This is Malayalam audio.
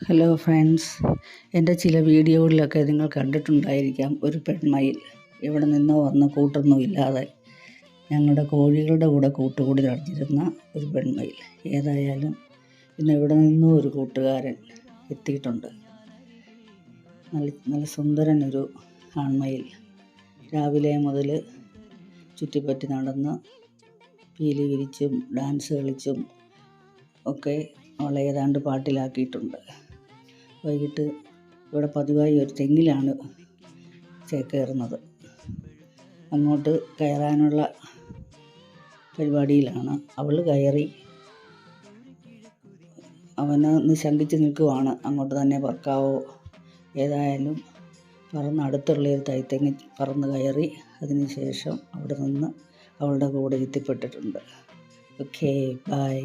ഹലോ ഫ്രണ്ട്സ്, എൻ്റെ ചില വീഡിയോകളിലൊക്കെ നിങ്ങൾ കണ്ടിട്ടുണ്ടായിരിക്കാം ഒരു പെൺമയിൽ എവിടെ നിന്നോ വന്ന് കൂട്ടൊന്നുമില്ലാതെ ഞങ്ങളുടെ കോഴികളുടെ കൂടെ കൂട്ടുകൂടി നടന്നിരുന്ന ഒരു പെൺമയിൽ. ഏതായാലും ഇന്ന് എവിടെ നിന്നോ ഒരു കൂട്ടുകാരൻ എത്തിയിട്ടുണ്ട്. നല്ല സുന്ദരനൊരു ആൺമയിൽ. രാവിലെ മുതൽ ചുറ്റിപ്പറ്റി നടന്ന് പീലി വിരിച്ചും ഡാൻസ് കളിച്ചും ഒക്കെ അവളെ ഏതാണ്ട് പാട്ടിലാക്കിയിട്ടുണ്ട്. വൈകിട്ട് ഇവിടെ പതിവായി ഒരു തെങ്ങിലാണ് ചേക്കേറുന്നത്. അങ്ങോട്ട് കയറാനുള്ള പരിപാടിയിലാണ്. അവൾ കയറി അവനൊന്ന് ശങ്കിച്ച് നിൽക്കുവാണ്, അങ്ങോട്ട് തന്നെ പറക്കാവോ. ഏതായാലും അടുത്തുള്ള ഒരു തൈത്തെങ്ങ് പറന്ന് കയറി. അതിനുശേഷം അവിടെ നിന്ന് അവളുടെ കൂടെ എത്തിപ്പെട്ടിട്ടുണ്ട്. Okay, by.